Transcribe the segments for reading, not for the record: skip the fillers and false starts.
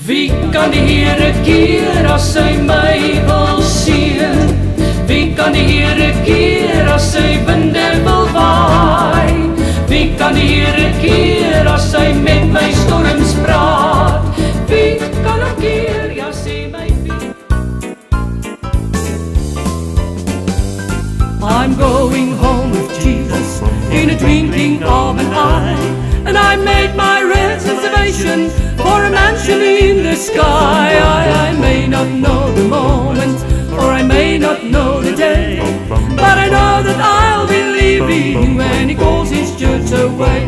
Wie kan die Here keer as hy my wil seën? Wie kan die Here keer as hy winde wil waai? Wie kan die Here keer as hy met my storms praat? Wie kan hom keer, ja sê my wie? I'm going home with Jesus in a twinkling of an eye, and I made my reservation for a mansion in the sky. I may not know the moment, or I may not know the day, but I know that I'll be leaving when He calls His church away.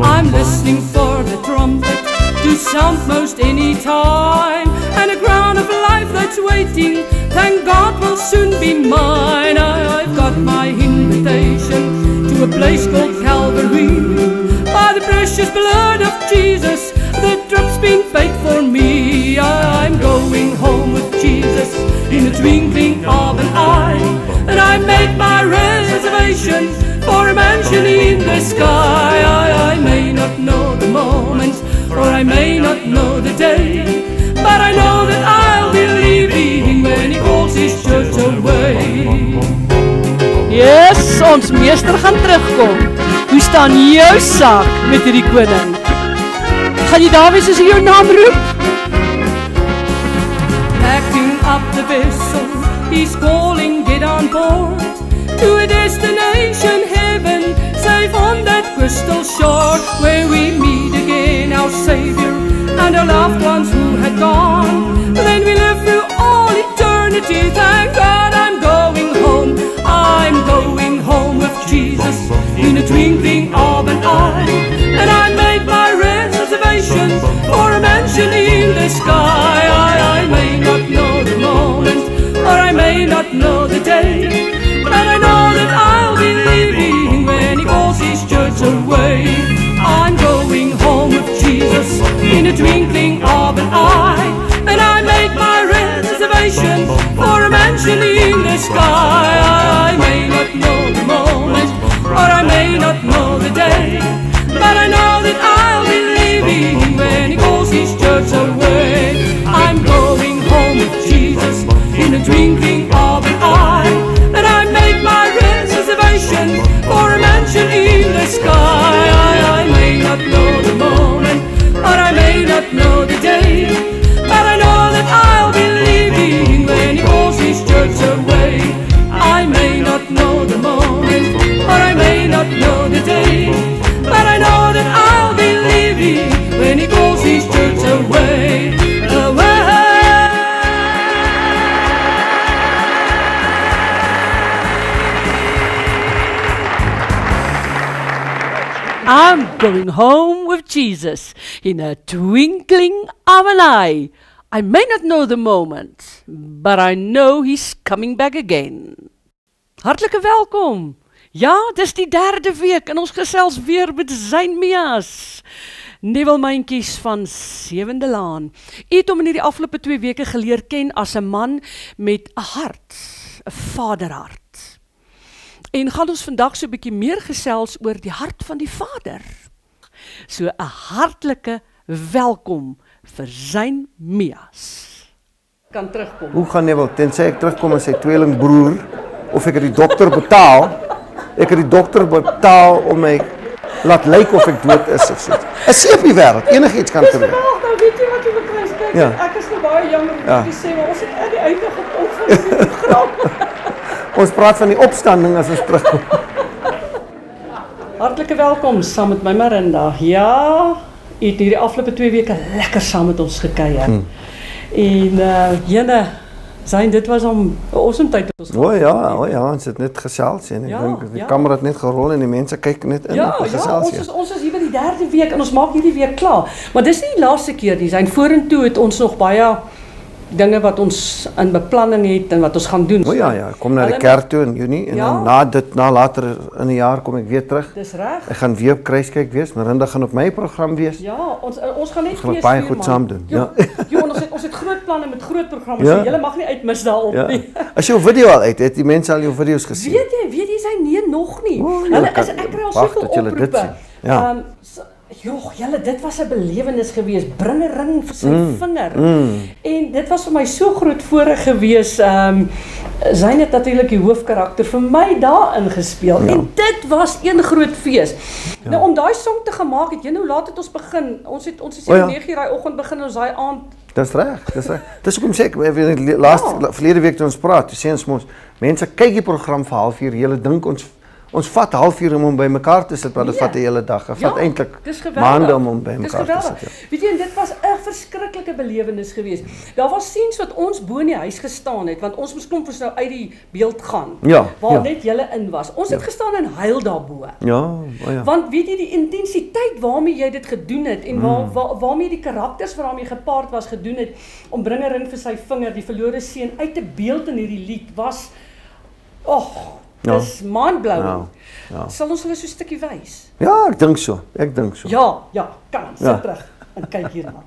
I'm listening for the trumpet to sound most any time, and a crown of life that's waiting, thank God, will soon be mine. I've got my invitation to a place called Calvary, by the precious blood of Jesus, the drop's been paid for me. I'm going home with Jesus in the twinkling of an eye, and I made my reservation for a mansion in the sky. I may not know the moment, or I may not know the day, but I know that I'll be leaving when He calls His church away. Yes, ons meester gaan terugkom. Hoe staan jou saak met hierdie koning? Gaan jy daar wees as hy jou naam roep? Packing up the vessel, He's calling, get on board, to a destination, heaven, safe on that crystal shore, where we meet again our Savior and our loved ones who had gone. Then we live through all eternity, thank God I'm going home. I'm going home with Jesus in a twinkling of an eye, and I made my reservation for a mansion in the sky. I may not know the moment, or I may not know the day, but I know that I'll be leaving when He calls His church away. I'm going home with Jesus in a twinkling of an eye, and I make my reservation for a mansion in the sky. I may not know the moment, or I may not know the day, but I know that I'll be leaving when He calls His church away. I'm going home with Jesus in a twinkling of an eye, and I make my reservation for a mansion in the sky. I may not know the moment, or I may not know the day, but I know that I'll be leaving when He calls His church away. I may not know the moment, or I may not know the day, but I know that I'll be leaving when He calls His church away. I'm going home with Jesus in a twinkling of an eye. I may not know the moment, but I know He's coming back again. Hartlike welkom. Ja, dis die 3de week en ons gesels weer met Zynmias. Neville van 7de Laan. U het hom in die afgelope 2 weke geleer ken as 'n man met 'n hart, 'n vaderhart. En gaan ons vandag so 'n bietjie meer gesels oor die hart van die Vader. So 'n hartlike welkom vir Zynmias. Kan terugkom. Hoe gaan Neville, tensy ek terugkom as sy tweelingbroer, of ek het die dokter betaal, ek het die dokter betaal om my laat lyk of ek dood is of so. 'n seepie wêreld, enigiets kan gebeur. Nou weet jy wat jy betref, kyk, Ja. Ek is nou baie jammer om Ja. te sê, maar ons het aan die einde gekom van die program. Ons praat van die opstanding as ons terugkom. Hartlike welkom saam met my Marinda. Ja, u het hierdie afgelope 2 weke lekker saam met ons gekuier. En jene, Zyn, dit was om 'n awesome tyd wat ons O ja, ons het net gesels en ek Ja, dink die ja. kamera het net gerol en die mense kyk net in op die gesels. ons is hier by die 3de week en ons maak hierdie week klaar. Maar dis nie die laaste keer nie. Zyn, vorentoe het ons nog baie dinge wat ons in beplanning het en wat ons gaan doen. O ja, ek kom na die kerk toe in Junie en Ja. dan na later in die jaar kom ek weer terug. Dis reg. Ek gaan weer op Kruiskyk wees, Marinda gaan op my program wees. Ja, ons gaan net gaan fees baie vier, goed man. saam doen, ja. Jo, ons het groot planne met groot programme, Ja. so julle mag nie uitmis daarop Ja. nie. As jou video al uit het, die mense al jou video's gesien. Weet jy sy nee nog nie. O, Hulle kan- ek kry al wag soveel tot julle dit oproepe. sien. Ja. Joh, julle, dit was 'n belewenis gewees. Bring 'n ring vir sy vinger. En dit was vir my so groot voorreg gewees. Syne het natuurlik die hoofkarakter vir my daarin gespeel. Ja. En dit was een groot fees. Ja. Nou om daai song te gemaak het, hoe laat het ons begin? Ons het 9:00 daai oggend begin, ons daai aand. Dis reg, dis reg. Dis hoekom sê ek, verlede week toe ons praat, toe sê ons mos, mense kyk die program vir 0.5 uur, julle dink ons vat 0.5 uur om hom bymekaar te sit, maar dit vat 'n hele dag. Dit vat eintlik maande om hom bymekaar te sit. Ja. Weet jy, en dit was 'n verskriklike belewenis geweest. Daar was scenes wat ons bo in die huis gestaan het, want ons moes klomp ons nou uit die beeld gaan. Ja, waar net julle in was. Ons het gestaan en huil daarbo. Ja, Want weet jy, die intensiteit waarmee jy dit gedoen het en waarmee die karakters waarmee gepaard was gedoen het om bring 'n ring vir sy vinger, die verlore seun uit te beeld in hierdie lied was dis mind-blowing. Ja. Sal ons hulle so 'n stukkie wys? Ja, ek dink so. Ja, kan. Sit terug en kyk hierna.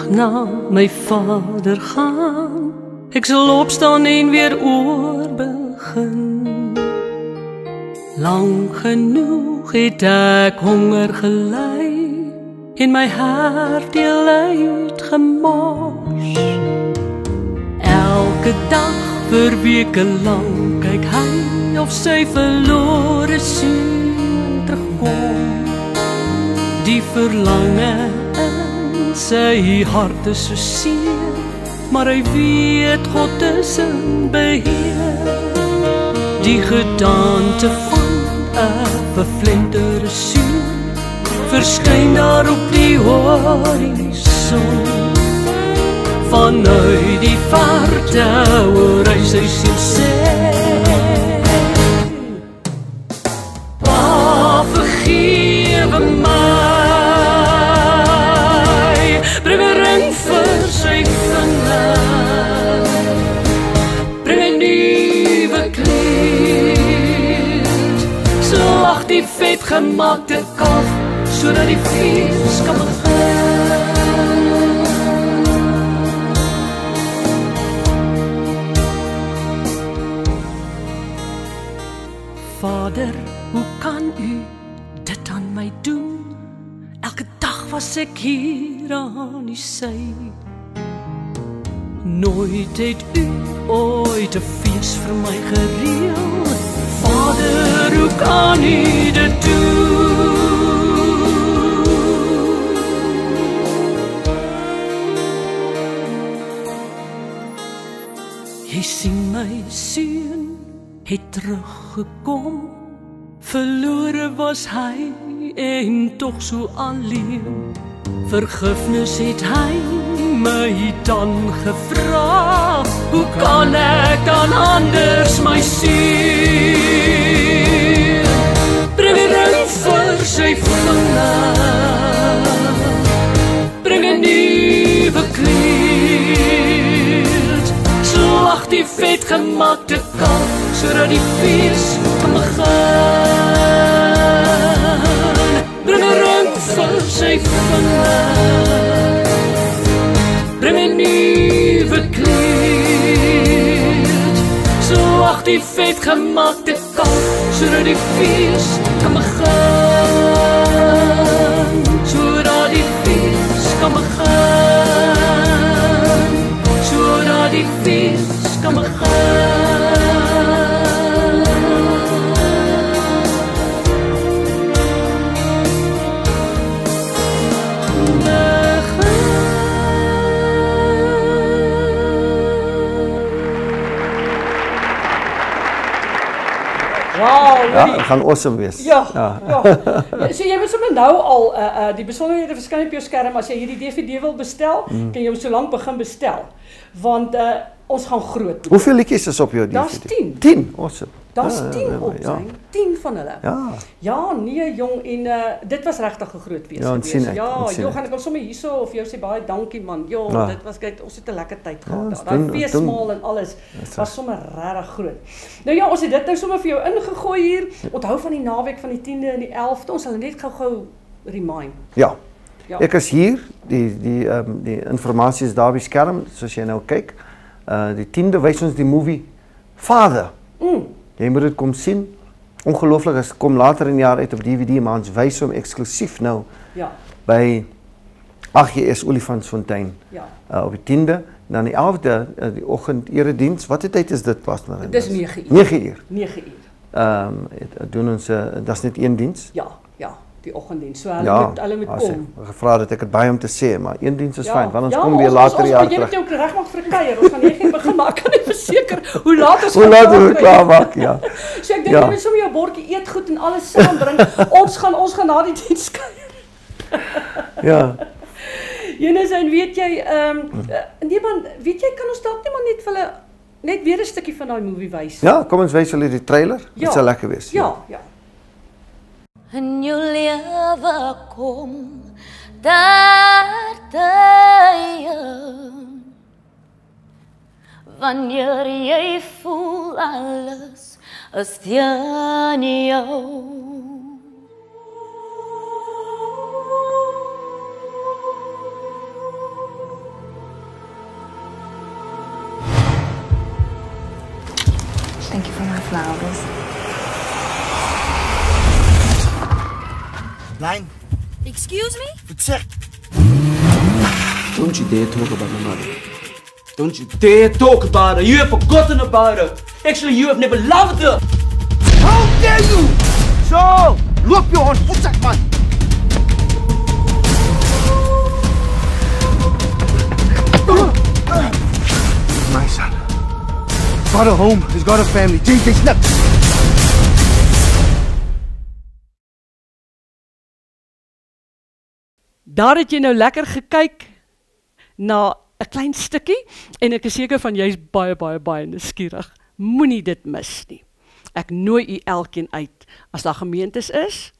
Na my vader gaan, ek sal opstaan en weer oorbegin. Lang genoeg het ek honger gelei en my hart deel uitgemors. Elke dag vir weke lang kyk hy of sy verlore seun terugkom. Die verlange sy hart is so seer, maar hy weet God is in beheer. Die gedaante van 'n vervlenterde seun verskyn daar op die horison. Vanuit die verte hoor hy sy siel sê: "Pa, vergewe my. Bring 'n ring vir sy vinger, bring 'n nuwe kleed, slag die vetgemaakte kalf, sodat die fees kan begin." Vader, hoe kan u dit aan my doen? Elke dag was ek hier aan u sy. Nooit het u ooit 'n fees vir my gereël. Vader, hoe kan u dit doen? Jy sien my seun het teruggekom. Verlore was hy en tog so alleen. Vergifnis het hy my dan gevra. Hoe kan ek dan anders my seun? Bring 'n ring vir sy vinger, bring 'n nuwe kleed, slag die vetgemaakte kalk, sodat die fees kan begin. Bring 'n ring vir sy vinger, bring 'n nuwe kleed, slag die vetgemaakte kalk, sodat die fees kan begin. Sodat die fees kan begin. Sodat die fees kan begin. Wow, Ja, het gaan awesome wees. Ja. So jy moet sommer nou al die besonderhede verskyn op jou skerm as jy hierdie DVD wil bestel, kan jy hom so lank begin bestel. Want ons gaan groot. Hoeveel liedjies is op jou DVD? Daar's 10. 10, awesome. Daar's 10 op ja. zijn. 10 van hulle. Ja. Ja, nee jong en dit was regtig 'n groot fees Ja, ons sien geweest. uit, Ja, ons sien joh, gaan ek wil sommer hierso of jou sê baie dankie man. Joh, Ja. dit was kyk, ons het 'n lekker tyd Ja, gehad ons daar. Daai doen- feesmaal en alles was sommer regtig groot. Nou ja, ons het dit nou sommer vir jou ingegooi hier. Onthou van die naweek van die 10de en die 11de. Ons sal net gou-gou remind. Ja. Ja. Ek is hier, die informasie is daar op die skerm, soos jy nou kyk. Die 10de wys ons die movie Father. Jy moet dit kom sien. Ongelooflik, as kom later in die jaar uit op DVD, maar ons wys hom eksklusief nou Ja. by AGS Olifantsfontein Ja. op die 10de. Dan die 11de, die oggend erediens. Wat die tyd is dit pas maar? Dis 9 uur. 9 uur. 9 uur. Doen ons, dat's net een diens. Ja, die oggenddiens. So hulle moet kom. Gevra dat ek dit by hom te sê, maar een diens is fyn, want ons ja, kom weer later ons, jaar jy moet terug. jou regmaak vir 'n kuier. Ons gaan 9 uur begin, maar ek kan nie verseker hoe laat ons Hoe laat ons klaar maak, ja. So ek dink Ja. jy moet sommer jou bordjie eetgoed en alles saambring. ons gaan na die diens kuier. Ja. Jenes, en weet jy, nee man, weet jy, kan ons dalk net maar net vir hulle net weer 'n stukkie van daai movie wys? Ja, kom ons wys hulle die trailer. Dit sal lekker wees. Ja. In jou lewe kom daar tye wanneer jy voel alles is teen jou. Thank you for my flowers. Line, Excuse me? wat zeg? Don't you dare talk about my mother. Don't you dare talk about her. You have forgotten about her. Actually, you have never loved her. How dare you? Zo, loop je hond, voetzak man. My son. He's got a home, he's got a family. JJ, snap. Daar het jy nou lekker gekyk na 'n klein stukkie en ek is seker van jy's baie nuuskierig. Moenie dit mis nie. Ek nooi u elkeen uit. As daar gemeentes is,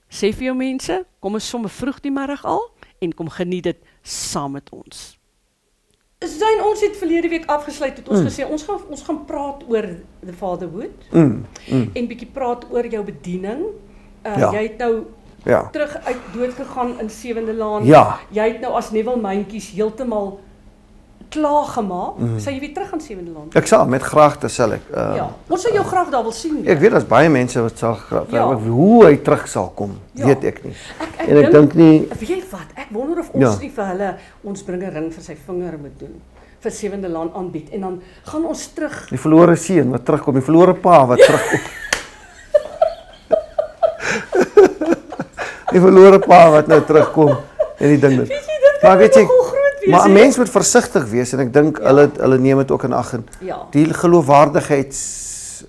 sê vir jou mense, kom ons sommer vroeg die middag al en kom geniet dit saam met ons. Zijn ons het verlede week afgesluit het ons gesê ons gaan praat oor the fatherhood en bietjie praat oor jou bediening. Ja. Jy het nou Ja. terug uit dood gegaan in Sewende Laan. Ja. Jy het nou as Neville Myntjies heeltemal klaar gemaak. Sal jy weer terug aan Sewende Laan? Ek sal met graagte sal ek. Ja. Ons sal jou graag daar wil sien. Ek weet daar's baie mense wat sal graag Ja. hoe hy terug sal kom, Ja. weet ek nie. Ek En ek dink nie Weet jy wat? Ek wonder of ons Ja. nie vir hulle ons bring 'n ring vir sy vinger moet doen vir Sewende Laan aanbied en dan gaan ons terug. die verlore seun wat terugkom, die verlore pa wat terugkom. Die verlore pa wat nou terugkom en die ding dit. Weet jy dit Maar kan weet jy, nogal groot wees. Maar 'n mens moet versigtig wees en ek dink hulle neem dit ook in ag en Ja. die geloofwaardigheids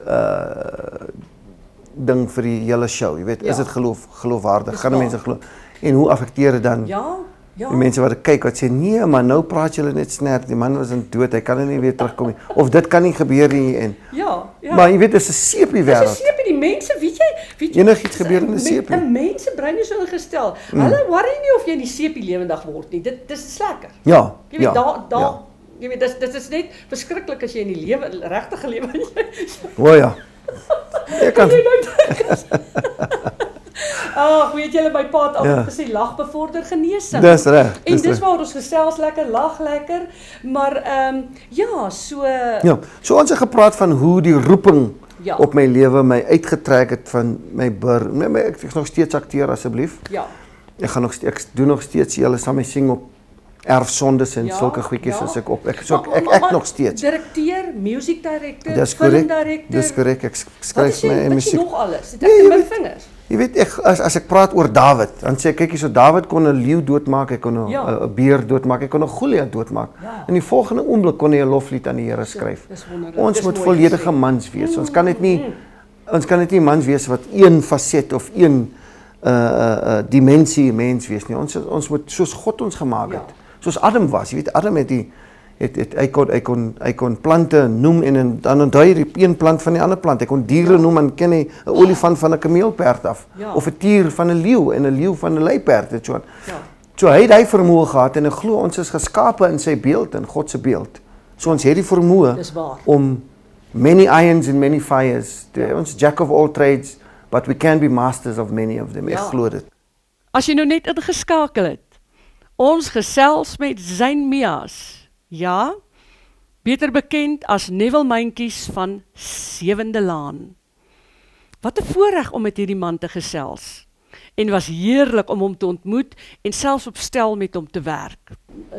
ding vir die hele show, jy weet, is dit geloofwaardig? Gaan die mense glo? En hoe affekteer dit dan Ja. die mense wat kyk wat sê nee, maar nou praat julle net snert, die man was in dood, hy kan nie weer terugkom nie. Of dit kan nie gebeur nie en Ja. maar jy weet, dit is 'n seepie Dis 'n wêreld. seepie, die mense, weet jy Enigiets gebeur in 'n seepie. 'n mens se brein is so ingestel. Hulle worry nie of jy in die seepie lewendig word nie. Dis lekker. Ja. Jy weet ja. jy weet dit is net verskriklik as jy in die regte lewe O ja. Ek kan Ag, weet julle, my pa het altyd gesê lag bevorder genesing. Dis reg. En dis waar ons gesels lekker, lag lekker, maar ja, so Ja, so ons het gepraat van hoe die roeping op my lewe my uitgetrek het van my ek is nog steeds akteur asseblief. Ja. Ek doen nog steeds julle saam met sing op erfsondes en sulke goedjies as ek op. Ek nog steeds. Direkteur, music director, Dis film korrek. director. Dis korrek. Ek skryf my Wat is musiek. nog alles? Dit ek my vingers. Jy weet as ek praat oor Dawid, dan sê ek kyk hier so Dawid kon 'n leeu doodmaak, hy kon 'n beer doodmaak, hy kon 'n Goliat doodmaak. In die volgende oomblik kon hy 'n loflied aan die Here skryf. Ons moet volledige mans wees. Ons kan dit nie mans wees wat een faset of een dimensie mens wees nie. Ons moet soos God ons gemaak het. Soos Adam was. Jy weet Adam het hy kon plante noem en dan onthou jy die een plant van die ander plant. Hy kon diere noem en ken hy 'n olifant van 'n kameelperd af of 'n tier van 'n leeu en 'n leeu van 'n luiperd en so. So hy het hy vermoë gehad en ek glo ons is geskape in sy beeld en God se beeld. So ons het die vermoë om many irons and many fires. Ons jack of all trades, but we can be masters of many of them. Ek glo dit. As jy nou net ingeskakel het. Ons gesels met Zayn Mias. Ja, beter bekend as Neville Myntjies van Sewende Laan. Wat 'n voorreg om met hierdie man te gesels. En was heerlik om hom te ontmoet en selfs op stel met hom te werk.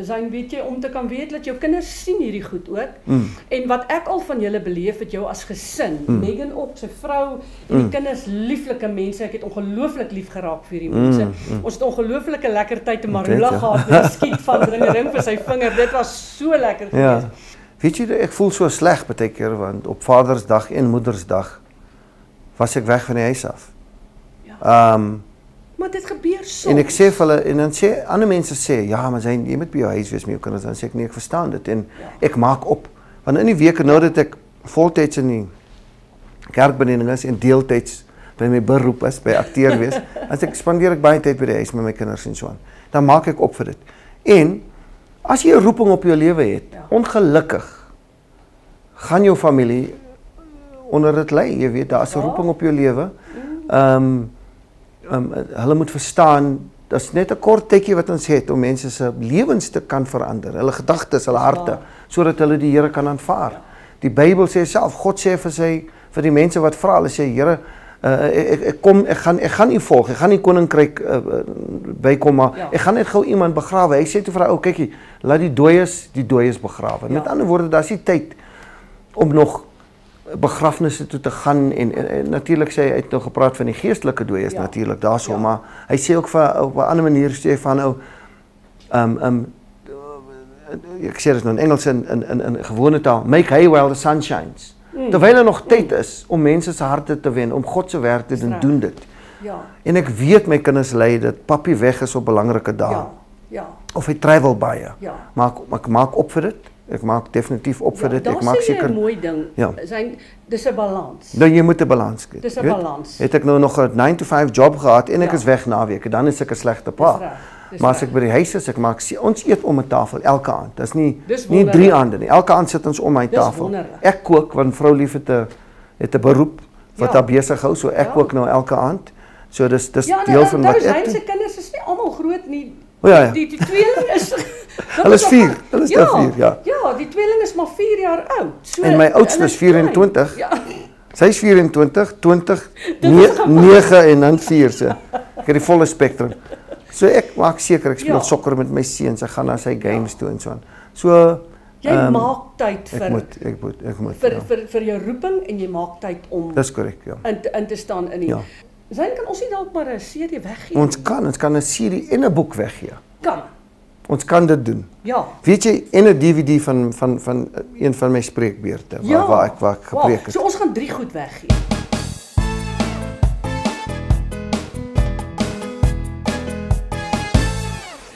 Zayn, weet jy, om te kan weet dat jou kinders sien hierdie goed ook. En wat ek al van julle beleef het, jou as gesin, Megan ook, sy vrou en die kinders, lieflike mense. Ek het ongelooflik lief geraak vir die mense. Ons het ongelooflike lekker tyd in Marula gehad met die skiet van ring vir sy vinger. Dit was so lekker geweest. Ja. Weet jy, ek voel so sleg baie keer want op Vadersdag en Moedersdag was ek weg van die huis af. Maar dit gebeur soms. En ek sê vir hulle en dan sê ander mense sê ja, maar jy moet by jou huis wees met jou kinders. Dan sê ek nee, ek verstaan dit en ek maak op. Want in die weke nou dat ek voltyds in die kerkbediening is en deeltyds by my beroep is by akteur wees, as ek spandeer ek baie tyd by die huis met my kinders en so aan. Dan maak ek op vir dit. En as jy 'n roeping op jou lewe het, ongelukkig gaan jou familie onder dit lê. Jy weet, daar is 'n roeping op jou lewe. Hulle moet verstaan, dat is net 'n kort tydjie wat ons het om mense se lewens te kan verander, hulle gedagtes, hulle harte, sodat hulle die Here kan aanvaar. Die Bybel sê self, God sê vir die mense wat vra, hulle sê Here, ek gaan u volg, ek gaan die koninkryk bykom, maar ek gaan net gou iemand begrawe. Hy sê toe vir ou, kykie, laat die dooies begrawe. Met ander woorde, daar is nie tyd om nog begrafnisse toe te gaan en natuurlik sê hy het nou gepraat van die geestelike dooies natuurlik daarso, maar hy sê ook op 'n ander manier sê van nou ek sê dit nou in Engels in gewone taal, make hay while the sun shines. Terwyl nog tyd is om mense se harte te wen, om God se werk te doen dit. En ek weet my kinders ly dat papi weg is op belangrike dae. Of hy travel baie. Maar ek maak op vir dit. Ek maak definitief op vir dit. Ek maak seker 'n mooi ding. Dis 'n balans. Nou jy moet 'n balans kry. Dis 'n balans. Het ek nou nog 'n 9 to 5 job gehad en ek is weg naweke, dan is ek 'n slegte pa. Maar as ek by die huis is, ons eet om 'n tafel elke aand. Dis nie 3 aande nie. Elke aand sit ons om my tafel. Ek kook want vrou lief het 'n beroep wat haar besig hou, so ek kook nou elke aand. So dis deel van wat ek doen. Se kinders is nie almal groot nie. Die tweeling is hulle is 4. Hulle is 4, ja. Ja, die tweeling is maar 4 jaar oud. So en my oudste is 24. Sy is 24, 20, 9 en dan 4 se. Ek het die volle spektrum. So ek maak seker ek speel sokker met my seuns, ek gaan na sy games toe en so aan. So jy maak tyd vir ek moet vir jou roeping en jy maak tyd om Dis korrek, ja. In te staan in die Zayn, kan ons nie dalk maar 'n CD weggee? Ons kan 'n CD en 'n boek weggee. Kan. Ons kan dit doen. Ja. Weet jy, en 'n DVD van een van my spreekbeurte waar ek gepreek het. So ons gaan 3 goed weggee.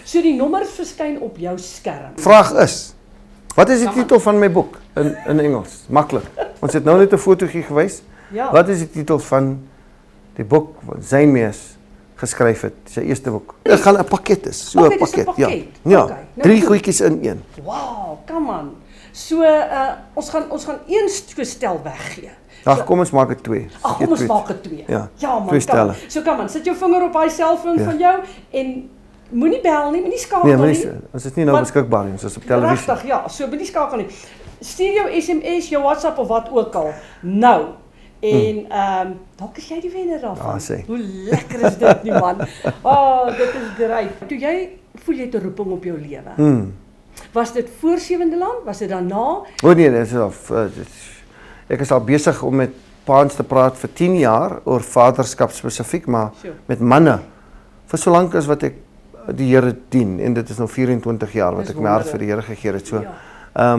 So die nommers verskyn op jou skerm. Vraag is, wat is die titel van my boek in Engels? Maklik. Ons het nou net 'n fotootjie gewys. Ja. Wat is die titel van die boek wat Zynmees geskryf het, sy eerste boek? Dit gaan 'n pakket is, so 'n pakket. Ja. Ja. Okay, nou 3 goedjies in een. Wow, come on. So ons gaan een stel weggee. Ag, kom ons maak dit 2. Ag, kom ons maak dit 2. Ja, man, 2 stelle. So kom aan, sit jou vinger op daai selfoon van jou en moenie bel nie, moenie skakel Nee, nie. ons is nie nou beskikbaar nie, ons is op televisie. Regtig, ja, so moenie skakel nie. Stuur jou SMS, jou WhatsApp of wat ook al. Nou. En dalk is jy die wenner daarvan. Hoe lekker is dit nie, man. Dit is great. Toe jy voel jy 'n roeping op jou lewe. Was dit voor Sewende Land? Was dit daarna? Nee, dit is al ek is al besig om met paans te praat vir 10 jaar oor vaderskap spesifiek, maar met manne. Vir so lank as wat ek die Here dien en dit is nou 24 jaar wat ek my hart vir die Here gegee het. So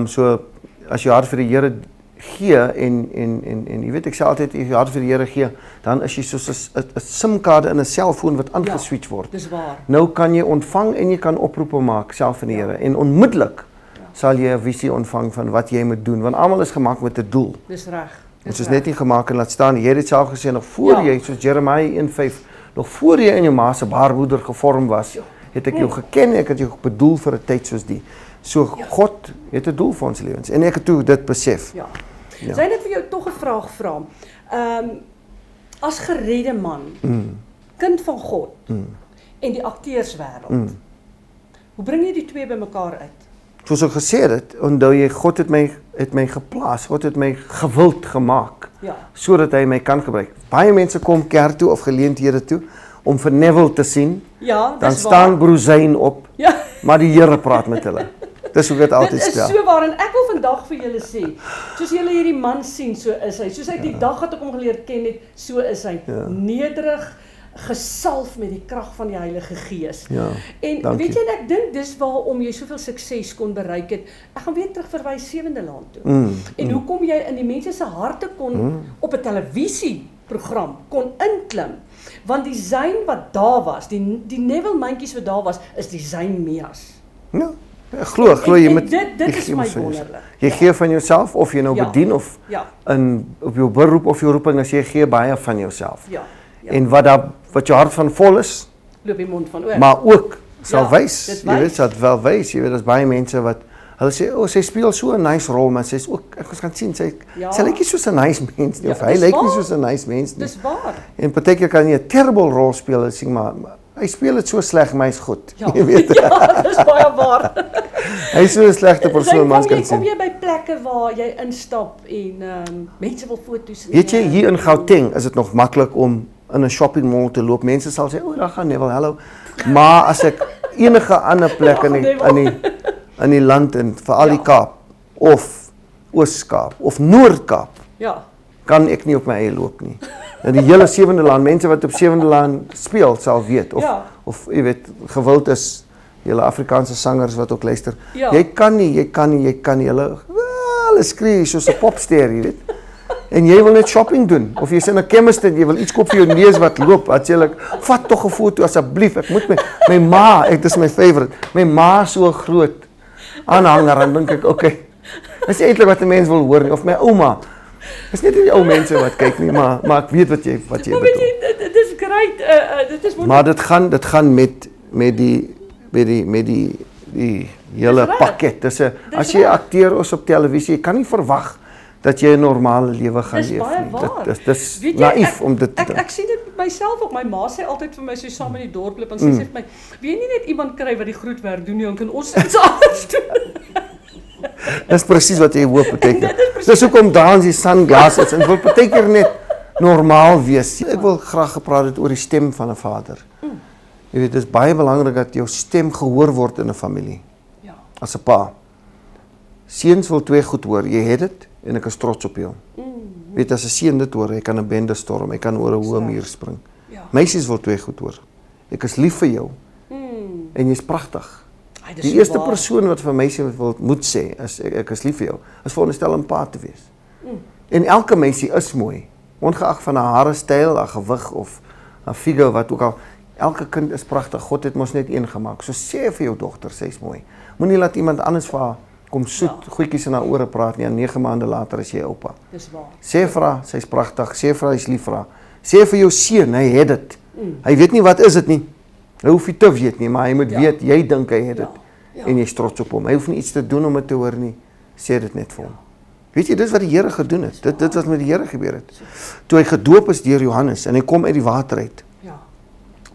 so as jy hart vir die Here gee en jy weet ek sê altyd as jy hart vir die Here gee, dan is jy soos 'n SIM-kaart in 'n selfoon wat aangeswitch word. Dis waar. Nou kan jy ontvang en jy kan oproepe maak self van die Here en onmiddellik sal jy 'n visie ontvang van wat jy moet doen, want almal is gemaak met 'n doel. Dis reg. Ons is net nie gemaak en laat staan. Jy het dit self gesê nog voor jy, soos Jeremiah 1:5, nog voor jy in jou ma se baarmoeder gevorm was, het ek jou geken, ek het jou bedoel vir 'n tyd soos die. So God het 'n doel vir ons lewens en ek het toe dit besef. Ja. Sy net vir jou tog 'n vraag vra. As geredde man, kind van God en die akteurswêreld. Hoe bring jy die twee bymekaar uit? Soos ek gesê het, onthou jy God het my geplaas, God het my gewild gemaak. Ja. Sodat hy my kan gebruik. Baie mense kom kerk toe of geleenthede toe om vir Neville te sien. Ja, dan staan Broezein op. Ja. Maar die Here praat met hulle. Dis hoe dit altyd stel. Dit is so waar en ek wil vandag vir julle sê, soos julle hierdie man sien, so is hy. Soos ek die dag wat ek hom geleer ken het, so is hy. Nederig, gesalf met die krag van die Heilige Gees. Ja, en dankie. Weet jy, ek dink dis waarom jy soveel sukses kon bereik het. Ek gaan weer terug verwys Sewende Land toe. En hoekom jy in die mense se harte kon op 'n televisieprogram kon inklim. Want die Zyn wat daar was, die Neville mandjies wat daar was, is die Zynmees. Ja. Glo jy met dit is my wonderlik. Jy gee van jouself of jy nou bedien of op jou beroep of jou roeping as jy gee baie van jouself. Ja. En wat jou hart van vol is, loop die mond van oor. Maar ook sal wys. Jy weet dit wel wys. Jy weet daar's baie mense wat hulle sê sy speel so 'n nice rol, maar sy's ook ek gaan sien sy lyk nie soos 'n nice mens nie of hy lyk nie soos 'n nice mens nie. Dis waar. En partykeer kan jy 'n terrible rol speel en sien maar hy speel dit so sleg, maar hy's goed. Ja. Jy weet. Ja, dis baie waar. Hy's so 'n slegte persoon mens kan sien. Kom jy by plekke waar jy instap en mense wil foto's neem? Weet jy hier in Gauteng is dit nog maklik om in 'n shopping mall te loop. Mense sal sê, "O, daar gaan Neville, hallo." Maar as ek enige ander plek in die land en veral die Kaap of Oos-Kaap of Noord-Kaap, kan ek nie op my eie loop nie. En die hele Sewende Land, mense wat op Sewende Land speel sal weet of jy weet gewild is, julle Afrikaanse sangers wat ook luister. Jy kan nie hulle skree soos 'n popster, jy weet. En jy wil net shopping doen of jy's in 'n chemist en jy wil iets koop vir jou neus wat loop, dan sê ek, "Vat tog 'n foto asseblief. Ek moet my ma, dit is my favorite. My ma so groot aanhanger en dink ek, okay. Dis eintlik wat 'n mens wil hoor nie of my ouma. Dis net die ou mense wat kyk nie, maar ek weet wat jy bedoel. Maar weet jy, dit is great. Dit is maar dit gaan met die hele pakket. Dis as jy akteur is op televisie, jy kan nie verwag dat jy 'n normale lewe gaan leef nie. Dis naïef om dit te doen. Ek sien dit met myself ook. My ma sê altyd vir my, sy saam in die dorp loop en sy sê vir my, "Wie nie net iemand kry wat die groetwerk doen nie, dan kan ons iets anders doen." Dis presies wat jy hoop beteken. Dis hoekom dans die sunglasses en wil partykeer net normaal wees. Ek wil graag gepraat het oor die stem van 'n vader. Jy weet, dit is baie belangrik dat jou stem gehoor word in 'n familie. Ja. As 'n pa. Seuns wil twee goed hoor. Jy het dit en ek is trots op jou. Weet as 'n seun dit hoor, hy kan 'n bende storm, hy kan oor 'n hoë muur spring. Meisies wil twee goed hoor. Ek is lief vir jou. En jy's pragtig. dis Die so eerste waar. persoon wat vir my moet sê, is ek is lief vir jou, is veronderstel om pa te wees. En elke meisie is mooi, ongeag van haar hare styl, haar gewig of haar figure, wat ook al. Elke kind is pragtig, God het mos net een gemaak. So sê vir jou dogter, sy is mooi. Moenie laat iemand anders vir haar kom soet goedjies in haar ore praat nie, en 9 maande later is jy oupa. Dis waar. Sê vir haar, sy's pragtig, sê vir haar, hy's lief vir haar. Sê vir jou seun, hy het dit. Hy weet nie wat is dit nie. Hy hoef nie te weet nie, maar hy moet weet, jy dink hy het dit. En jy's trots op hom. Hy hoef nie iets te doen om dit te hoor nie. Sê dit net vir hom. Weet jy, dis wat die Here gedoen het. Dit wat met die Here gebeur het. Toe hy gedoop is deur Johannes en hy kom uit die water uit.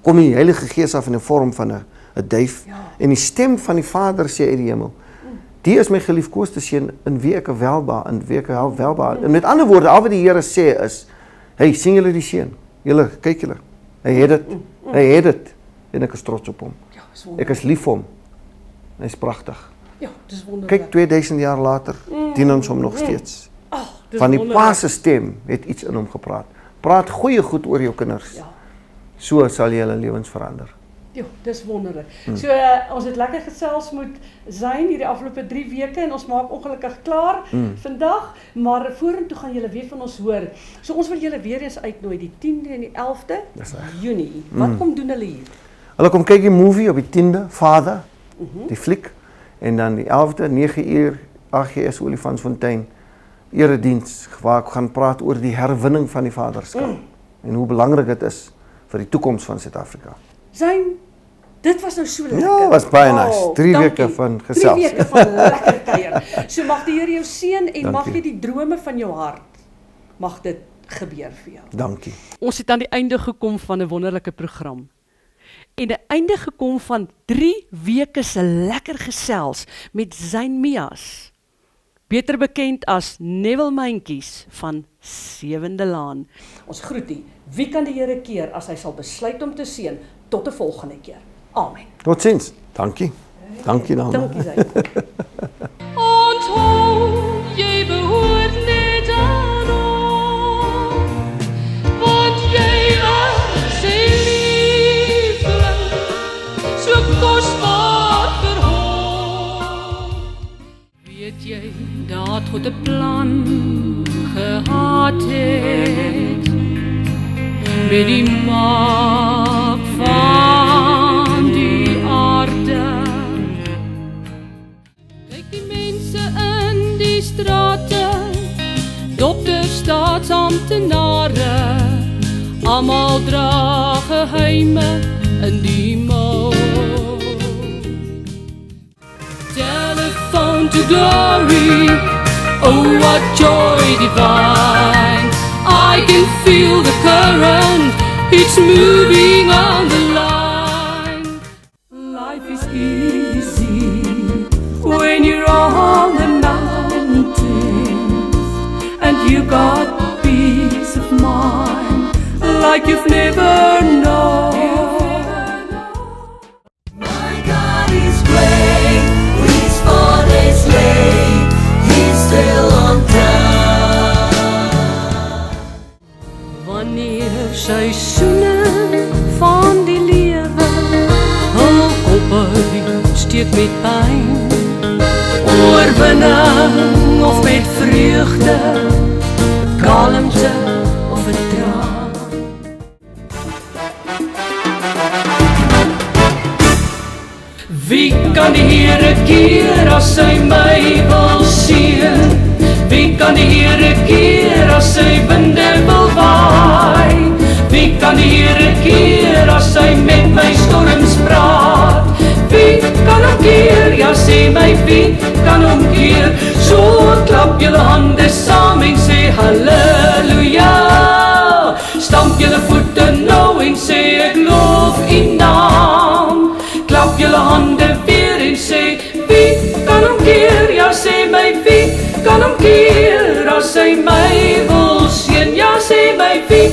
Kom die Heilige Gees af in 'n vorm van 'n duif en die stem van die Vader sê uit die hemel: "Die is my geliefkoeste seun in wie ek welbehaag, in wie ek welbehaag." En met ander woorde, al wat die Here sê is: "Hey, sien julle die seun? Julle, kyk julle. Hy het dit. Hy het dit. En ek is trots op hom. Ek is lief vir hom. Hy's pragtig." Ja, dis wonderlik. Kyk, 2000 jaar later dien ons hom nog steeds. Van die Pa se stem het iets in hom gepraat. Praat goeie goed oor jou kinders. So sal jy hulle lewens verander. Ja, dis wonderlik. So ons het lekker gesels met Zayn hierdie afgelope 3 weke en ons maak ongelukkig klaar vandag, maar vorentoe gaan julle weer van ons hoor. So ons wil julle weer eens uitnooi die 10de en die 11de Junie. Wat kom doen hulle hier? Hulle kom kyk die movie op die 10de, Vader, die fliek, en dan die 11de, 9 uur, AGS Olifantsfontein, erediens, waar ek gaan praat oor die herwinning van die vaderskap en hoe belangrik dit is vir die toekoms van Suid-Afrika. Zayn, dit was nou so lekker. Ja, was baie nice. 3 weke van gesels. 3 weke van lekker kuier. So mag die Here jou seën en mag jy die drome van jou hart, mag dit gebeur vir jou. Dankie. Ons het aan die einde gekom van 'n wonderlike program. En 'n einde gekom van 3 weke se lekker gesels met Zayn Mias. Beter bekend as Neville Myntjies van 7de Laan. Ons groet u. Wie kan die Here keer as hy sal besluit om te seën? Tot 'n volgende keer. Amen. Totsiens. Dankie. Dankie dan. Dankie Zayn. Onthou, jy behoort net aan hom, want jy is sy liefde, so kosbaar vir hom. Weet jy dat God 'n plan gehad het met die maak van die aarde? Kyk die mense in die strate, dokters, staatsamptenare, almal dra geheime in die mou. Telephone to glory, oh what joy divine. I can feel the current, it's moving on the line. Life is easy when you're on the mountains and you got peace of mind like you've never known. My God is great, His Father is late, He's still on time. Wanneer seisoene van die lewe hul koppe steek met pyn, oorwinning of met vreugde, kalmte of 'n traan. Wie kan die Here keer as hy my wil seën? Wie kan die Here keer as hy winde wil waai? Wie kan die Here keer as hy met my storms praat? Wie kan hom keer? Ja, sê my, wie kan hom keer? So klap julle hande saam en sê halleluja. Stamp julle voete nou en sê ek loof u naam. Klap julle hande weer en sê wie kan hom keer? Ja, sê my, wie kan hom keer as hy my wil seën? Ja, sê my, wie